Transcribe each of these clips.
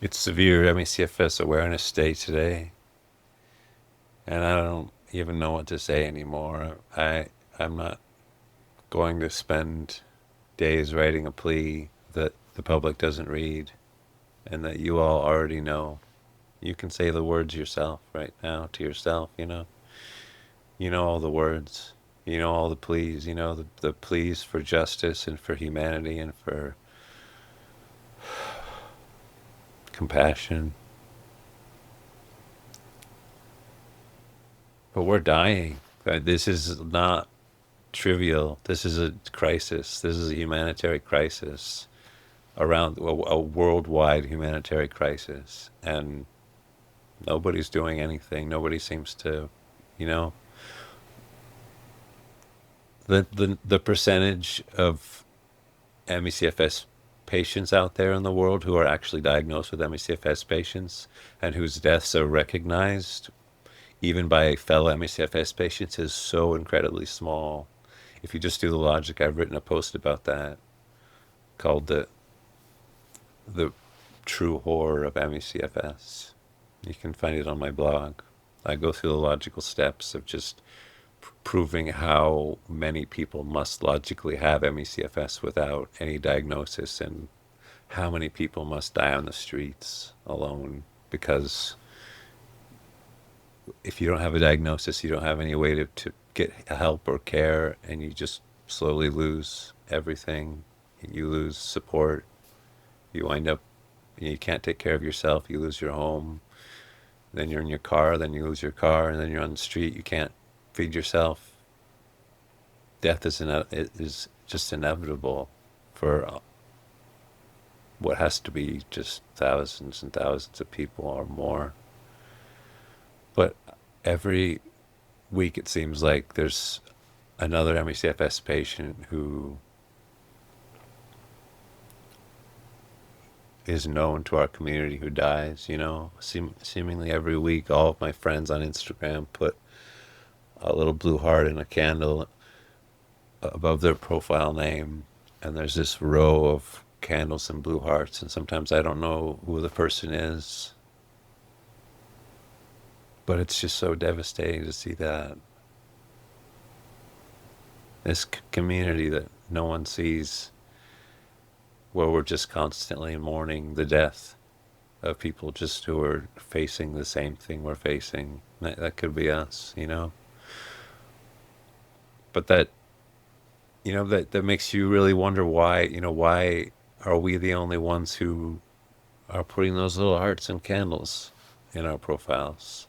It's severe ME/CFS Awareness Day today, and I don't even know what to say anymore. I'm not going to spend days writing a plea that the public doesn't read and that you all already know. You can say the words yourself right now to yourself, you know. You know all the words. You know all the pleas. You know the pleas for justice and for humanity and for compassion. But we're dying. This is not trivial. This is a crisis. This is a humanitarian crisis around a worldwide humanitarian crisis, and nobody's doing anything. Nobody seems to, you know, the percentage of ME/CFS patients out there in the world who are actually diagnosed with ME/CFS patients and whose deaths are recognized even by fellow ME/CFS patients is so incredibly small. If you just do the logic, I've written a post about that called the true horror of ME/CFS. You can find it on my blog. I go through the logical steps of just proving how many people must logically have ME/CFS without any diagnosis, and how many people must die on the streets alone because if you don't have a diagnosis, you don't have any way to get help or care, and you just slowly lose everything. You lose support. You wind up, you can't take care of yourself. You lose your home. Then you're in your car. Then you lose your car, and then you're on the street. You can't feed yourself. Death is just inevitable for what has to be just thousands and thousands of people or more. But every week it seems like there's another ME/CFS patient who is known to our community who dies, you know. Seemingly every week, all of my friends on Instagram put a little blue heart and a candle above their profile name, and there's this row of candles and blue hearts, and sometimes I don't know who the person is, but it's just so devastating to see that this community that no one sees, where we're just constantly mourning the death of people just who are facing the same thing we're facing. That could be us, you know. But that makes you really wonder why, why are we the only ones who are putting those little hearts and candles in our profiles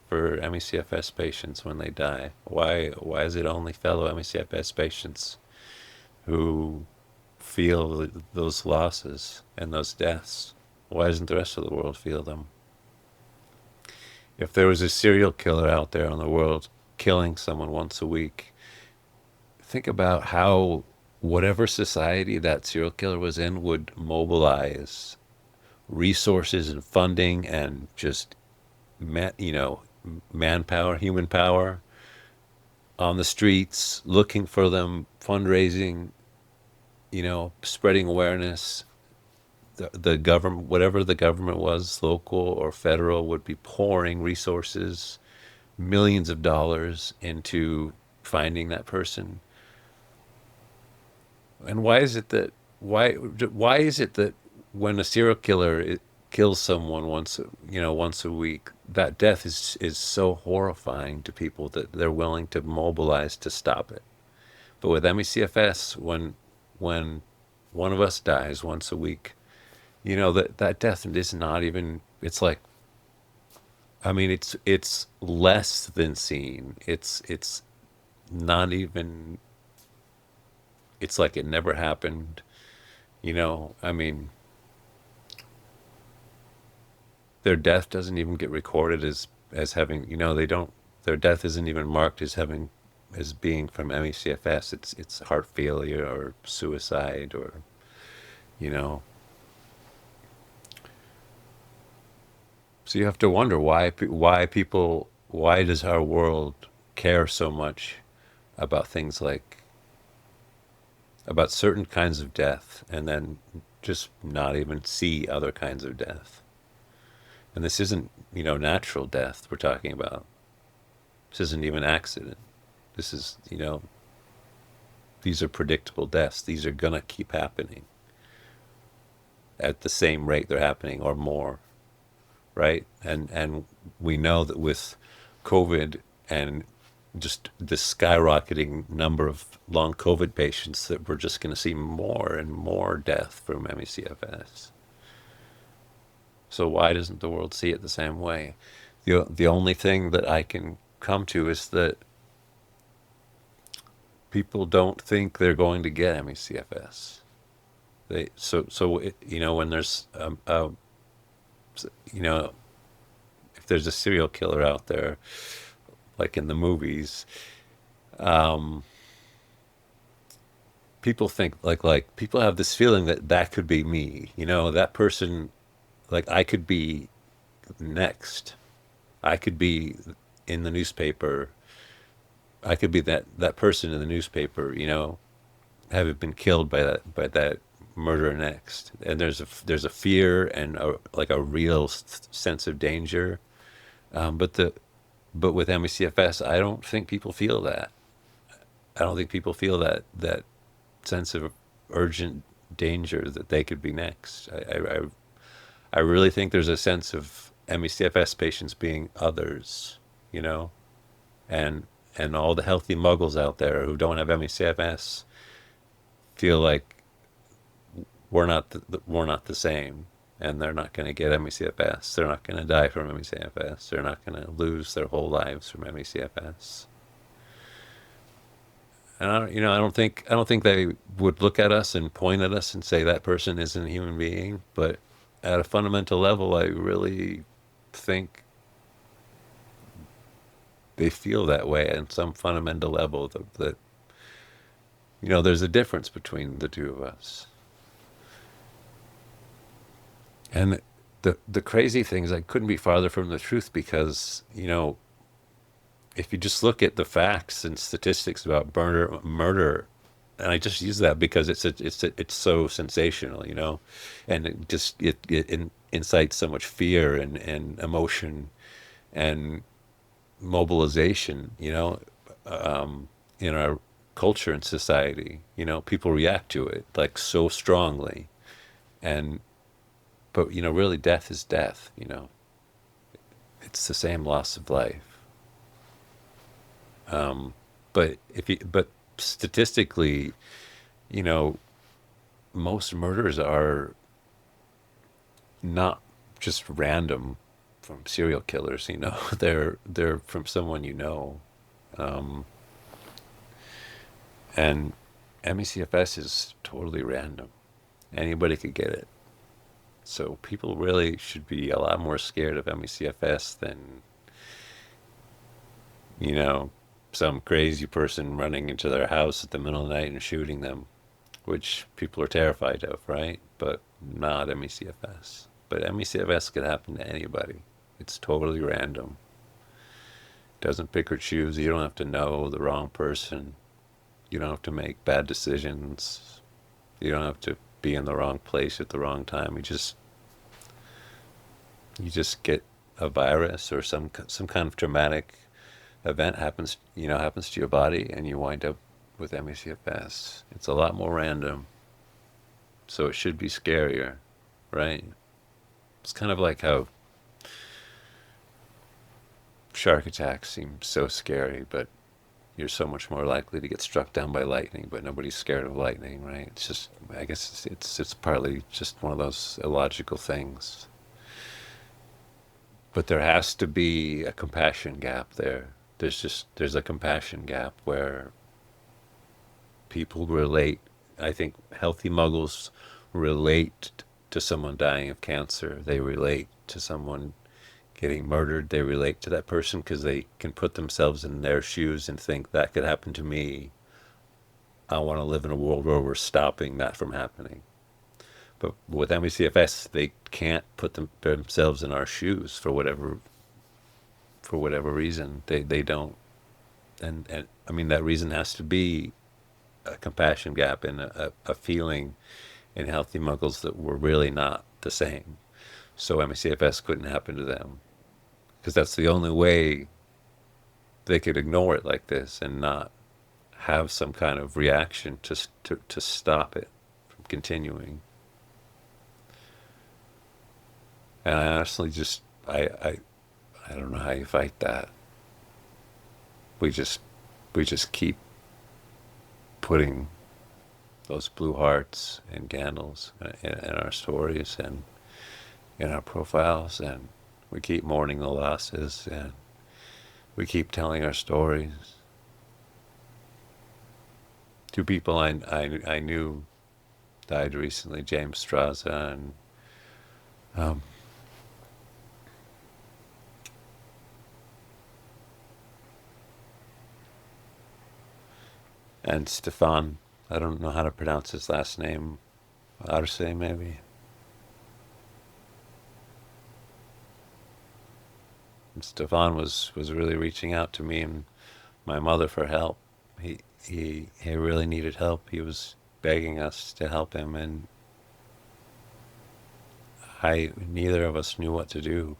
for ME/CFS patients when they die? Why is it only fellow ME/CFS patients who feel those losses and those deaths? Why doesn't the rest of the world feel them? If there was a serial killer out there in the world killing someone once a week, think about how whatever society that serial killer was in would mobilize resources and funding and just manpower, human power on the streets, looking for them, fundraising, spreading awareness. The government, whatever the government was, local or federal, would be pouring resources, millions of dollars into finding that person. And why is it that when a serial killer kills someone once a week, that death is so horrifying to people that they're willing to mobilize to stop it. But with ME/CFS, when one of us dies once a week, that death is not even. It's like, I mean, it's less than seen. It's not even. It's like it never happened. I mean, their death doesn't even get recorded as having, they don't, their death isn't even marked as being from ME/CFS. It's heart failure or suicide or, you know. So you have to wonder why does our world care so much about things like, about certain kinds of death, and then just not even see other kinds of death. And this isn't, natural death we're talking about. This isn't even accident. This is, these are predictable deaths. These are gonna keep happening at the same rate they're happening or more, right? And we know that with COVID and just the skyrocketing number of long COVID patients, that we're just going to see more and more death from ME/CFS. So why doesn't the world see it the same way? The only thing that I can come to is that people don't think they're going to get ME/CFS. When there's you know if there's a serial killer out there, like in the movies, um, people think like people have this feeling that that could be me. That person, like I could be next. I could be in the newspaper. I could be that person in the newspaper. Having been killed by that murderer next. And there's a fear and like a real sense of danger. But with ME/CFS, I don't think people feel that. I don't think people feel that sense of urgent danger that they could be next. I really think there's a sense of ME/CFS patients being others, you know, and and all the healthy muggles out there who don't have ME/CFS feel like we're not the same, and they're not going to get ME/CFS. They're not going to die from ME/CFS. They're not going to lose their whole lives from ME/CFS. And I don't think they would look at us and point at us and say that person isn't a human being. But at a fundamental level, I really think they feel that way at some fundamental level. That there's a difference between the two of us. And the crazy thing is, I couldn't be farther from the truth because if you just look at the facts and statistics about murder, and I just use that because it's so sensational, and it incites so much fear and emotion and mobilization, in our culture and society. People react to it like so strongly, and but really, death is death. It's the same loss of life. But statistically, you know, most murders are not just random from serial killers. They're from someone you know, um, and ME/CFS is totally random. Anybody could get it. So people really should be a lot more scared of ME/CFS than you know some crazy person running into their house at the middle of the night and shooting them, which people are terrified of, right? But not ME/CFS. But ME/CFS could happen to anybody. It's totally random. Doesn't pick or choose. You don't have to know the wrong person. You don't have to make bad decisions. You don't have to be in the wrong place at the wrong time. You just get a virus or some kind of traumatic event happens to your body, and you wind up with ME/CFS. It's a lot more random, so it should be scarier, right? It's kind of like how shark attacks seem so scary, but you're so much more likely to get struck down by lightning, but nobody's scared of lightning, right? It's just, I guess it's partly just one of those illogical things. But there has to be a compassion gap there. There's a compassion gap where people relate. I think healthy muggles relate to someone dying of cancer. They relate to someone getting murdered. They relate to that person because they can put themselves in their shoes and think that could happen to me. I want to live in a world where we're stopping that from happening. But with ME/CFS, they can't put themselves in our shoes for whatever reason. They don't, and I mean that reason has to be a compassion gap and a feeling in healthy muggles that we're really not the same. so ME/CFS couldn't happen to them, because that's the only way they could ignore it like this and not have some kind of reaction to stop it from continuing. And I honestly just I don't know how you fight that. We just we just keep putting those blue hearts and candles in our stories and in our profiles, and we keep mourning the losses, and we keep telling our stories. Two people I knew died recently, James Straza um, and Stefan. I don't know how to pronounce his last name. Arce, maybe. And Stefan was really reaching out to me and my mother for help. He really needed help. He was begging us to help him, and I neither of us knew what to do.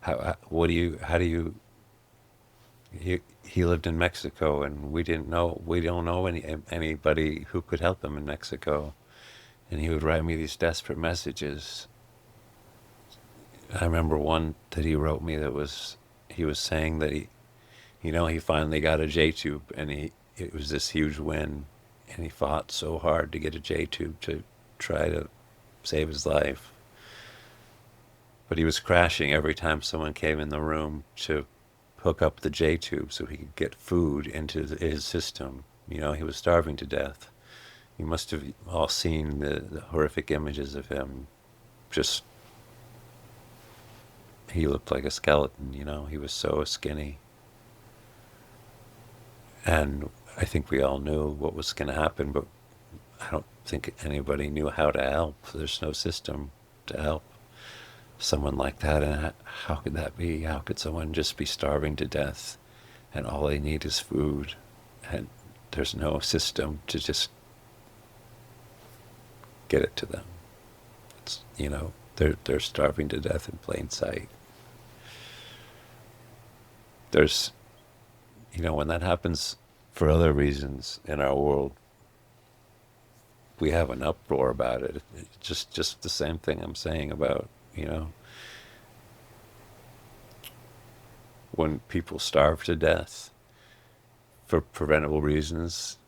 How do you he lived in Mexico, and we don't know anybody who could help him in Mexico, and he would write me these desperate messages. I remember one that he wrote me that he was saying that he finally got a J tube, and it was this huge win, and he fought so hard to get a J tube to try to save his life. But he was crashing every time someone came in the room to hook up the J tube so he could get food into his system. He was starving to death. You must have all seen the horrific images of him. Just, he looked like a skeleton, he was so skinny. And I think we all knew what was going to happen, but I don't think anybody knew how to help. There's no system to help someone like that. And how could that be? How could someone just be starving to death and all they need is food, and there's no system to just get it to them? It's, they're starving to death in plain sight. There's, when that happens for other reasons in our world, we have an uproar about it. It's just the same thing I'm saying about, when people starve to death for preventable reasons,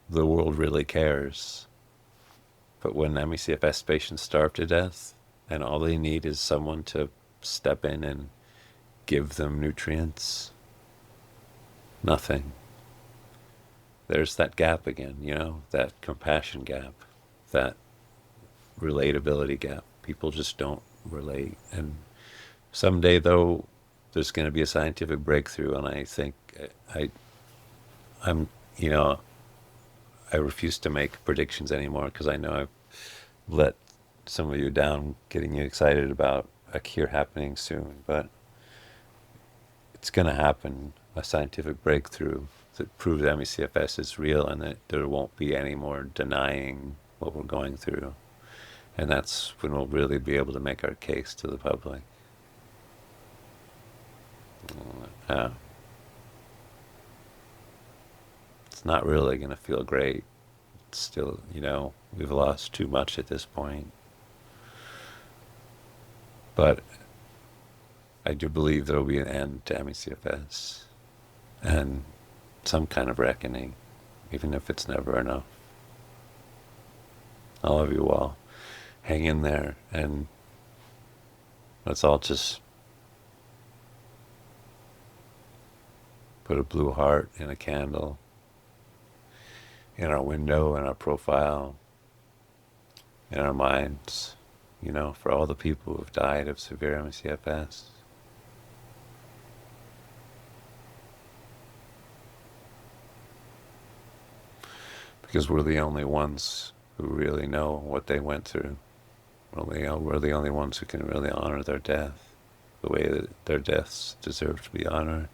the world really cares. But when ME/CFS patients starve to death and all they need is someone to step in and give them nutrients, nothing. There's that gap again, that compassion gap, that relatability gap. People just don't relate. And someday, though, there's going to be a scientific breakthrough, and I think I'm, I refuse to make predictions anymore, because I know I've let some of you down getting you excited about a cure happening soon. But it's going to happen, a scientific breakthrough that proves ME/CFS is real, and that there won't be any more denying what we're going through. And that's when we'll really be able to make our case to the public. It's not really going to feel great. It's still, we've lost too much at this point. But I do believe there will be an end to ME/CFS and some kind of reckoning, even if it's never enough. I love you all. Hang in there, and let's all just put a blue heart in a candle in our window, in our profile, in our minds, for all the people who have died of severe ME/CFS. Because we're the only ones who really know what they went through. We're the only ones who can really honor their death the way that their deaths deserve to be honored.